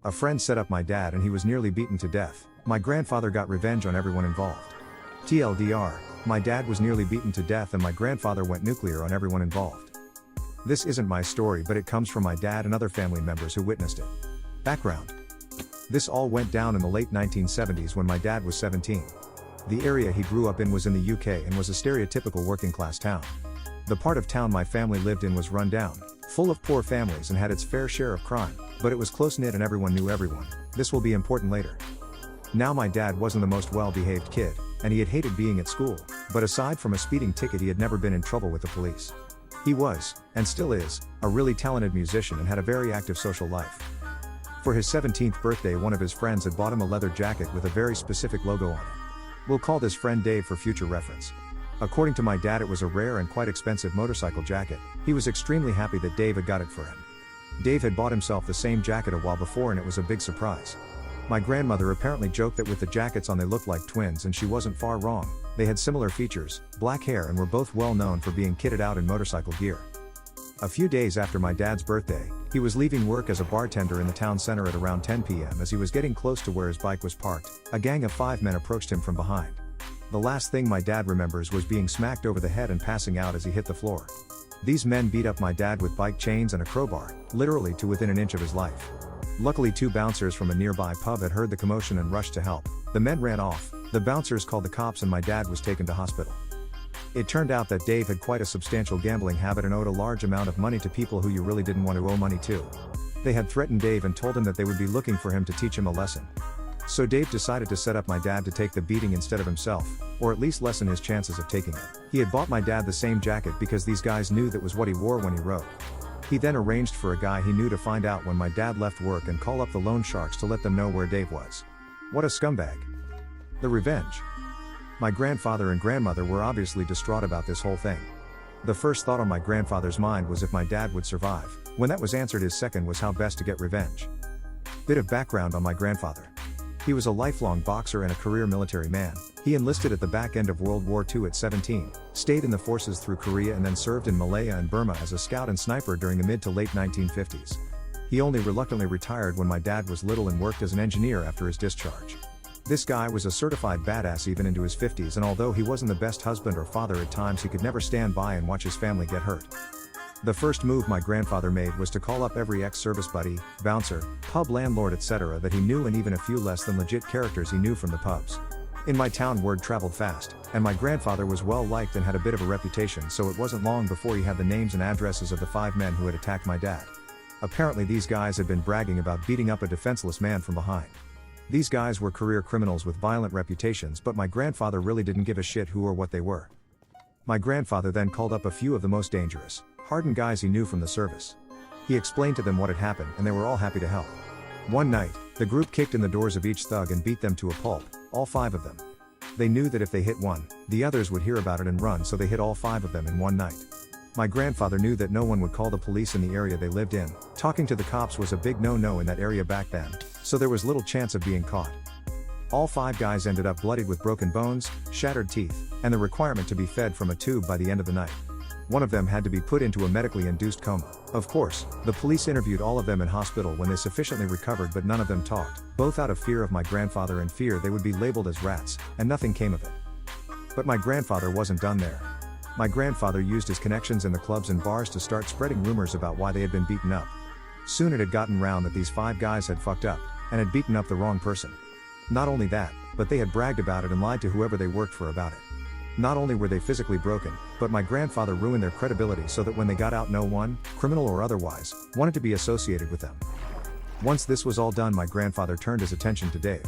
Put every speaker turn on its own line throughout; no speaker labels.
A friend set up my dad and he was nearly beaten to death. My grandfather got revenge on everyone involved. TLDR, my dad was nearly beaten to death and my grandfather went nuclear on everyone involved. This isn't my story, but it comes from my dad and other family members who witnessed it. Background. This all went down in the late 1970s when my dad was 17. The area he grew up in was in the UK and was a stereotypical working class town. The part of town my family lived in was run down, full of poor families and had its fair share of crime, but it was close-knit and everyone knew everyone. This will be important later. Now my dad wasn't the most well-behaved kid, and he had hated being at school, but aside from a speeding ticket he had never been in trouble with the police. He was, and still is, a really talented musician and had a very active social life. For his 17th birthday one of his friends had bought him a leather jacket with a very specific logo on it. We'll call this friend Dave for future reference. According to my dad it was a rare and quite expensive motorcycle jacket. He was extremely happy that Dave had got it for him. Dave had bought himself the same jacket a while before and it was a big surprise. My grandmother apparently joked that with the jackets on they looked like twins, and she wasn't far wrong. They had similar features, black hair, and were both well known for being kitted out in motorcycle gear. A few days after my dad's birthday, he was leaving work as a bartender in the town center at around 10 p.m. As he was getting close to where his bike was parked, a gang of 5 men approached him from behind. The last thing my dad remembers was being smacked over the head and passing out as he hit the floor. These men beat up my dad with bike chains and a crowbar, literally to within an inch of his life. Luckily 2 bouncers from a nearby pub had heard the commotion and rushed to help. The men ran off, the bouncers called the cops and my dad was taken to hospital. It turned out that Dave had quite a substantial gambling habit and owed a large amount of money to people who you really didn't want to owe money to. They had threatened Dave and told him that they would be looking for him to teach him a lesson. So Dave decided to set up my dad to take the beating instead of himself, or at least lessen his chances of taking it. He had bought my dad the same jacket because these guys knew that was what he wore when he rode. He then arranged for a guy he knew to find out when my dad left work and call up the loan sharks to let them know where Dave was. What a scumbag. The revenge. My grandfather and grandmother were obviously distraught about this whole thing. The first thought on my grandfather's mind was if my dad would survive. When that was answered, his second was how best to get revenge. Bit of background on my grandfather. He was a lifelong boxer and a career military man. He enlisted at the back end of World War II at 17, stayed in the forces through Korea and then served in Malaya and Burma as a scout and sniper during the mid to late 1950s. He only reluctantly retired when my dad was little and worked as an engineer after his discharge. This guy was a certified badass even into his 50s, and although he wasn't the best husband or father at times, he could never stand by and watch his family get hurt. The first move my grandfather made was to call up every ex-service buddy, bouncer, pub landlord etc. that he knew, and even a few less than legit characters he knew from the pubs. In my town word traveled fast, and my grandfather was well liked and had a bit of a reputation, so it wasn't long before he had the names and addresses of the 5 men who had attacked my dad. Apparently these guys had been bragging about beating up a defenseless man from behind. These guys were career criminals with violent reputations, but my grandfather really didn't give a shit who or what they were. My grandfather then called up a few of the most dangerous, hardened guys he knew from the service. He explained to them what had happened and they were all happy to help. One night, the group kicked in the doors of each thug and beat them to a pulp, all 5 of them. They knew that if they hit one, the others would hear about it and run, so they hit all 5 of them in one night. My grandfather knew that no one would call the police in the area they lived in. Talking to the cops was a big no-no in that area back then, so there was little chance of being caught. All 5 guys ended up bloodied with broken bones, shattered teeth, and the requirement to be fed from a tube by the end of the night. One of them had to be put into a medically induced coma. Of course, the police interviewed all of them in hospital when they sufficiently recovered, but none of them talked, both out of fear of my grandfather and fear they would be labeled as rats, and nothing came of it. But my grandfather wasn't done there. My grandfather used his connections in the clubs and bars to start spreading rumors about why they had been beaten up. Soon it had gotten round that these 5 guys had fucked up, and had beaten up the wrong person. Not only that, but they had bragged about it and lied to whoever they worked for about it. Not only were they physically broken, but my grandfather ruined their credibility so that when they got out no one, criminal or otherwise, wanted to be associated with them. Once this was all done, my grandfather turned his attention to Dave.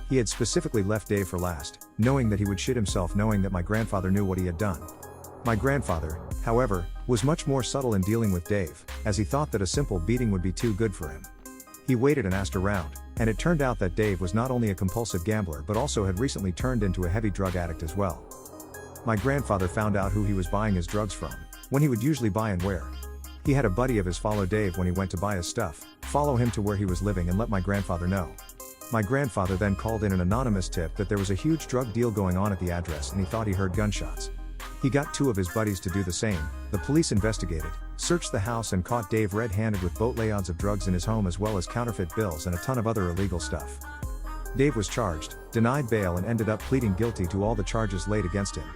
He had specifically left Dave for last, knowing that he would shit himself knowing that my grandfather knew what he had done. My grandfather, however, was much more subtle in dealing with Dave, as he thought that a simple beating would be too good for him. He waited and asked around, and it turned out that Dave was not only a compulsive gambler but also had recently turned into a heavy drug addict as well. My grandfather found out who he was buying his drugs from, when he would usually buy and where. He had a buddy of his follow Dave when he went to buy his stuff, follow him to where he was living and let my grandfather know. My grandfather then called in an anonymous tip that there was a huge drug deal going on at the address and he thought he heard gunshots. He got 2 of his buddies to do the same. The police investigated, searched the house and caught Dave red-handed with boatloads of drugs in his home as well as counterfeit bills and a ton of other illegal stuff. Dave was charged, denied bail and ended up pleading guilty to all the charges laid against him.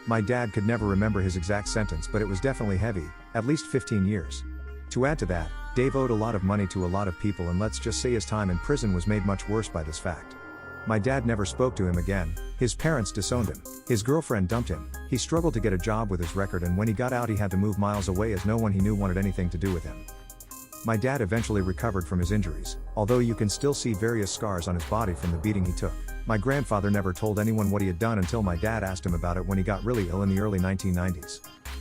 My dad could never remember his exact sentence, but it was definitely heavy, at least 15 years. To add to that, Dave owed a lot of money to a lot of people, and let's just say his time in prison was made much worse by this fact. My dad never spoke to him again, his parents disowned him, his girlfriend dumped him, he struggled to get a job with his record, and when he got out he had to move miles away as no one he knew wanted anything to do with him. My dad eventually recovered from his injuries, although you can still see various scars on his body from the beating he took. My grandfather never told anyone what he had done until my dad asked him about it when he got really ill in the early 1990s.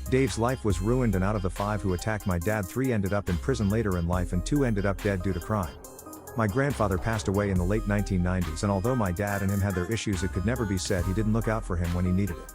Dave's life was ruined, and out of the 5 who attacked my dad, 3 ended up in prison later in life and 2 ended up dead due to crime. My grandfather passed away in the late 1990s, and although my dad and him had their issues, it could never be said he didn't look out for him when he needed it.